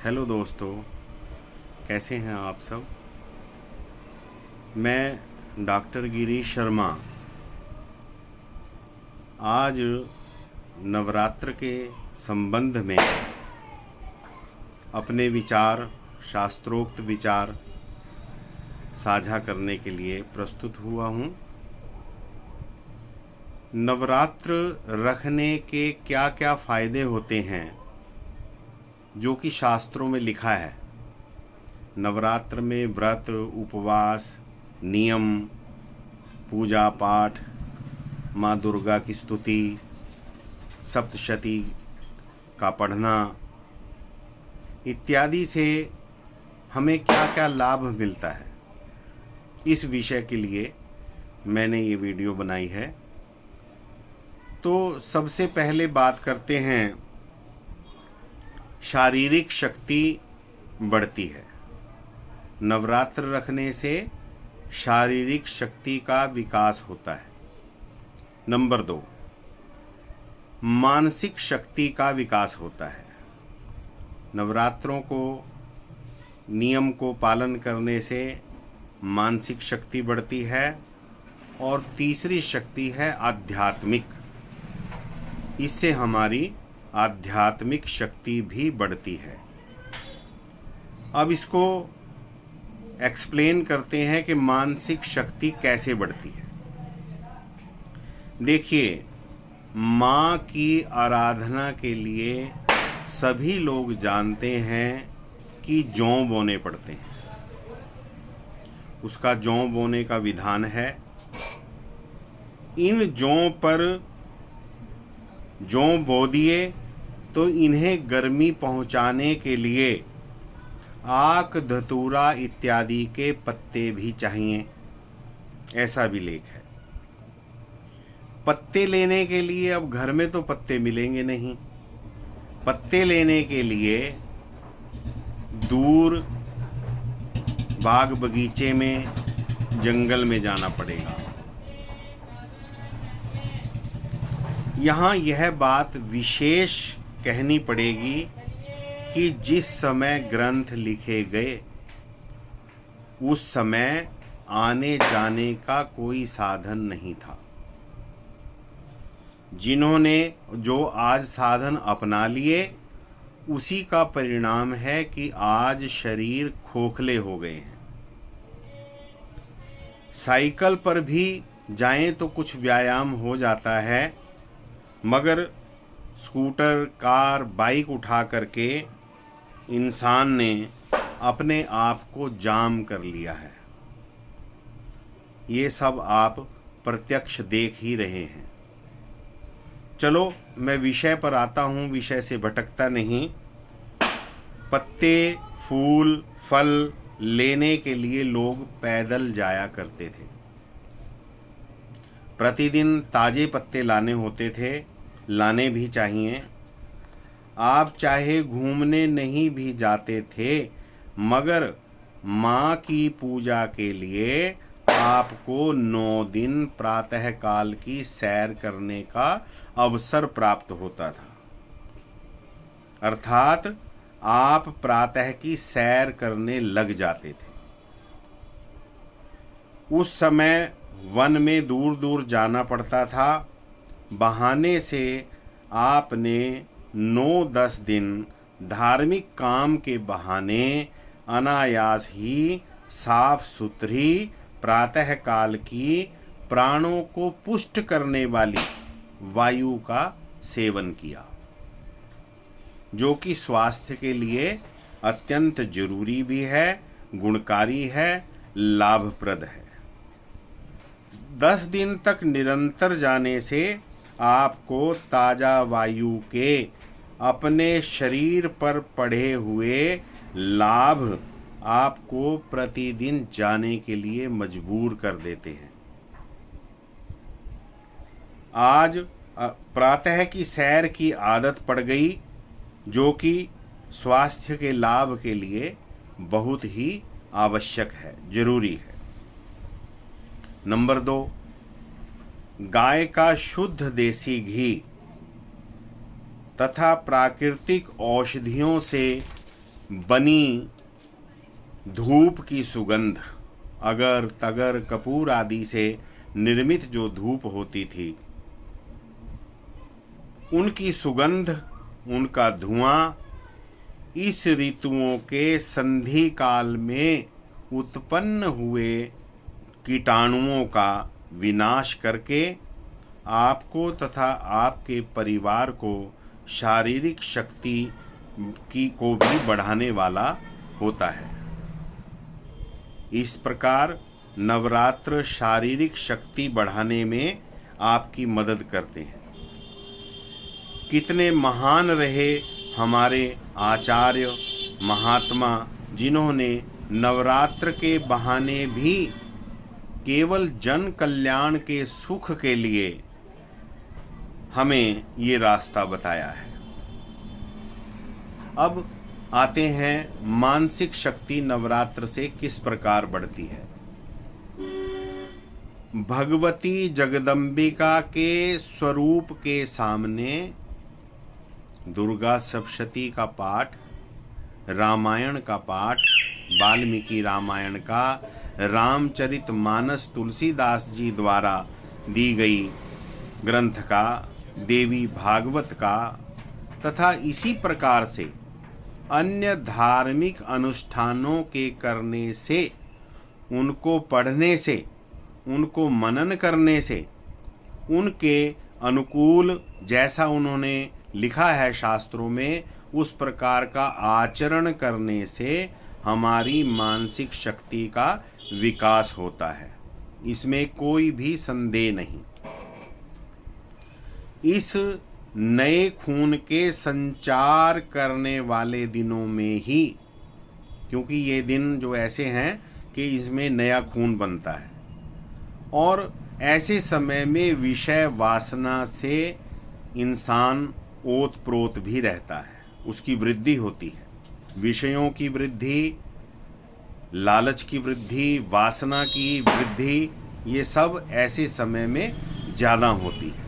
Hello दोस्तों, कैसे हैं आप सब। मैं डॉक्टर गिरीश शर्मा आज नवरात्र के संबंध में अपने विचार, शास्त्रोक्त विचार साझा करने के लिए प्रस्तुत हुआ हूँ। नवरात्र रखने के क्या क्या फ़ायदे होते हैं जो कि शास्त्रों में लिखा है। नवरात्र में व्रत, उपवास, नियम, पूजा पाठ, माँ दुर्गा की स्तुति, सप्तशती का पढ़ना इत्यादि से हमें क्या क्या लाभ मिलता है, इस विषय के लिए मैंने ये वीडियो बनाई है। तो सबसे पहले बात करते हैं, शारीरिक शक्ति बढ़ती है। नवरात्र रखने से शारीरिक शक्ति का विकास होता है। नंबर 2, मानसिक शक्ति का विकास होता है। नवरात्रों को, नियम को पालन करने से मानसिक शक्ति बढ़ती है। और तीसरी शक्ति है आध्यात्मिक। इससे हमारी आध्यात्मिक शक्ति भी बढ़ती है। अब इसको एक्सप्लेन करते हैं कि मानसिक शक्ति कैसे बढ़ती है। देखिए, माँ की आराधना के लिए सभी लोग जानते हैं कि जौ बोने पड़ते हैं। उसका जौ बोने का विधान है। इन जौ पर जौ बो दिए तो इन्हें गर्मी पहुंचाने के लिए आक, धतूरा इत्यादि के पत्ते भी चाहिए, ऐसा भी लेख है। पत्ते लेने के लिए अब घर में तो पत्ते मिलेंगे नहीं। पत्ते लेने के लिए दूर बाग बगीचे में, जंगल में जाना पड़ेगा। यहाँ यह बात विशेष कहनी पड़ेगी कि जिस समय ग्रंथ लिखे गए उस समय आने जाने का कोई साधन नहीं था। जिन्होंने जो आज साधन अपना लिए उसी का परिणाम है कि आज शरीर खोखले हो गए हैं। साइकिल पर भी जाएं तो कुछ व्यायाम हो जाता है, मगर स्कूटर, कार, बाइक उठा करके इंसान ने अपने आप को जाम कर लिया है। ये सब आप प्रत्यक्ष देख ही रहे हैं। चलो, मैं विषय पर आता हूँ, विषय से भटकता नहीं। पत्ते, फूल, फल लेने के लिए लोग पैदल जाया करते थे। प्रतिदिन ताजे पत्ते लाने होते थे, लाने भी चाहिए। आप चाहे घूमने नहीं भी जाते थे, मगर माँ की पूजा के लिए आपको 9 दिन प्रातः काल की सैर करने का अवसर प्राप्त होता था। अर्थात आप प्रातः की सैर करने लग जाते थे। उस समय वन में दूर दूर जाना पड़ता था। बहाने से आपने 9-10 दिन धार्मिक काम के बहाने अनायास ही साफ सुथरी प्रातः काल की, प्राणों को पुष्ट करने वाली वायु का सेवन किया, जो कि स्वास्थ्य के लिए अत्यंत जरूरी भी है, गुणकारी है, लाभप्रद है। 10 दिन तक निरंतर जाने से आपको ताज़ा वायु के अपने शरीर पर पड़े हुए लाभ आपको प्रतिदिन जाने के लिए मजबूर कर देते हैं। आज प्रातः की सैर की आदत पड़ गई, जो कि स्वास्थ्य के लाभ के लिए बहुत ही आवश्यक है, जरूरी है। नंबर 2, गाय का शुद्ध देसी घी तथा प्राकृतिक औषधियों से बनी धूप की सुगंध, अगर तगर कपूर आदि से निर्मित जो धूप होती थी, उनकी सुगंध, उनका धुआं इस ऋतुओं के संधि काल में उत्पन्न हुए कीटाणुओं का विनाश करके आपको तथा आपके परिवार को शारीरिक शक्ति को भी बढ़ाने वाला होता है। इस प्रकार नवरात्र शारीरिक शक्ति बढ़ाने में आपकी मदद करते हैं। कितने महान रहे हमारे आचार्य महात्मा, जिन्होंने नवरात्र के बहाने भी केवल जन कल्याण के सुख के लिए हमें ये रास्ता बताया है। अब आते हैं मानसिक शक्ति नवरात्र से किस प्रकार बढ़ती है। भगवती जगदम्बिका के स्वरूप के सामने दुर्गा सप्तशती का पाठ, रामायण का पाठ, वाल्मीकि रामायण का, रामचरितमानस तुलसीदास जी द्वारा दी गई ग्रंथ का, देवी भागवत का तथा इसी प्रकार से अन्य धार्मिक अनुष्ठानों के करने से, उनको पढ़ने से, उनको मनन करने से, उनके अनुकूल जैसा उन्होंने लिखा है शास्त्रों में, उस प्रकार का आचरण करने से हमारी मानसिक शक्ति का विकास होता है। इसमें कोई भी संदेह नहीं। इस नए खून के संचार करने वाले दिनों में ही, क्योंकि ये दिन जो ऐसे हैं कि इसमें नया खून बनता है, और ऐसे समय में विषय वासना से इंसान ओत प्रोत भी रहता है, उसकी वृद्धि होती है। विषयों की वृद्धि, लालच की वृद्धि, वासना की वृद्धि, ये सब ऐसे समय में ज़्यादा होती है।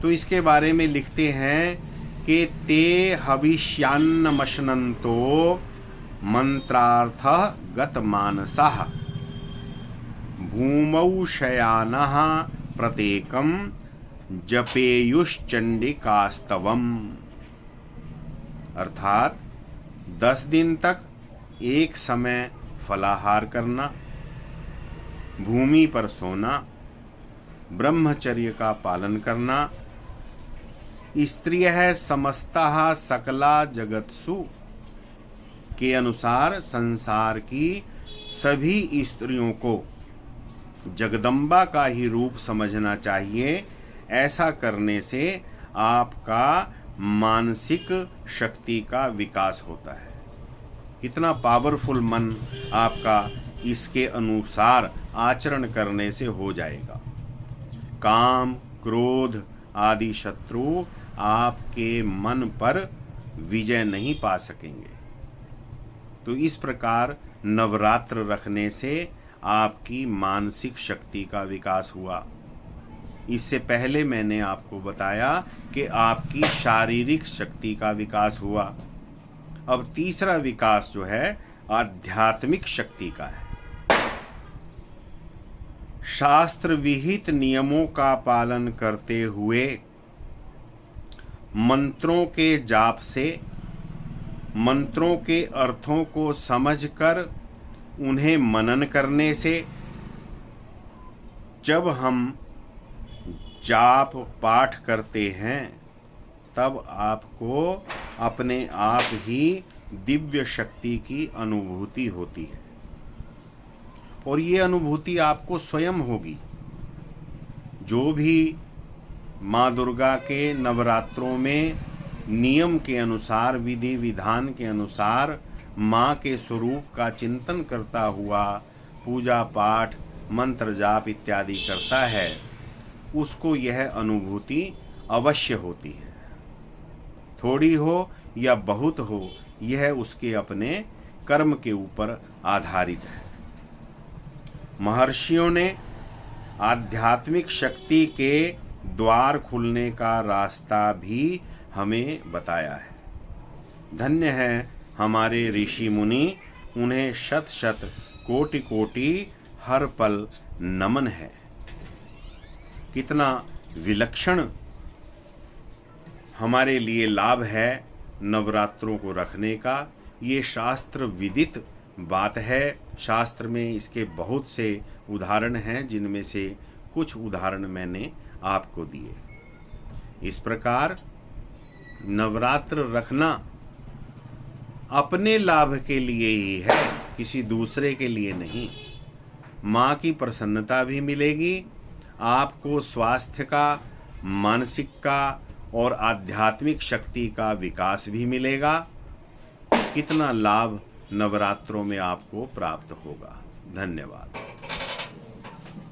तो इसके बारे में लिखते हैं कि ते हविष्यान्नमशनन्तो मंत्रार्थ गतमानसाः भूमौ शयानः प्रत्येकं जपेयुश्चंडिकास्तवम्। अर्थात 10 दिन तक एक समय फलाहार करना, भूमि पर सोना, ब्रह्मचर्य का पालन करना, स्त्रियः समस्ताः सकला जगत्सु के अनुसार संसार की सभी स्त्रियों को जगदम्बा का ही रूप समझना चाहिए। ऐसा करने से आपका मानसिक शक्ति का विकास होता है। कितना पावरफुल मन आपका इसके अनुसार आचरण करने से हो जाएगा। काम, क्रोध आदि शत्रु आपके मन पर विजय नहीं पा सकेंगे। तो इस प्रकार नवरात्र रखने से आपकी मानसिक शक्ति का विकास हुआ। इससे पहले मैंने आपको बताया कि आपकी शारीरिक शक्ति का विकास हुआ। अब तीसरा विकास जो है आध्यात्मिक शक्ति का है। शास्त्र विहित नियमों का पालन करते हुए, मंत्रों के जाप से, मंत्रों के अर्थों को समझकर उन्हें मनन करने से, जब हम जाप पाठ करते हैं तब आपको अपने आप ही दिव्य शक्ति की अनुभूति होती है, और ये अनुभूति आपको स्वयं होगी। जो भी माँ दुर्गा के नवरात्रों में नियम के अनुसार, विधि विधान के अनुसार माँ के स्वरूप का चिंतन करता हुआ पूजा पाठ, मंत्र जाप इत्यादि करता है, उसको यह अनुभूति अवश्य होती है। थोड़ी हो या बहुत हो, यह उसके अपने कर्म के ऊपर आधारित है। महर्षियों ने आध्यात्मिक शक्ति के द्वार खुलने का रास्ता भी हमें बताया है। धन्य है हमारे ऋषि मुनि, उन्हें शत शत कोटि कोटि हर पल नमन है। कितना विलक्षण हमारे लिए लाभ है नवरात्रों को रखने का। ये शास्त्र विदित बात है। शास्त्र में इसके बहुत से उदाहरण हैं, जिनमें से कुछ उदाहरण मैंने आपको दिए। इस प्रकार नवरात्र रखना अपने लाभ के लिए ही है, किसी दूसरे के लिए नहीं। माँ की प्रसन्नता भी मिलेगी, आपको स्वास्थ्य का, मानसिक का और आध्यात्मिक शक्ति का विकास भी मिलेगा। कितना लाभ नवरात्रों में आपको प्राप्त होगा। धन्यवाद।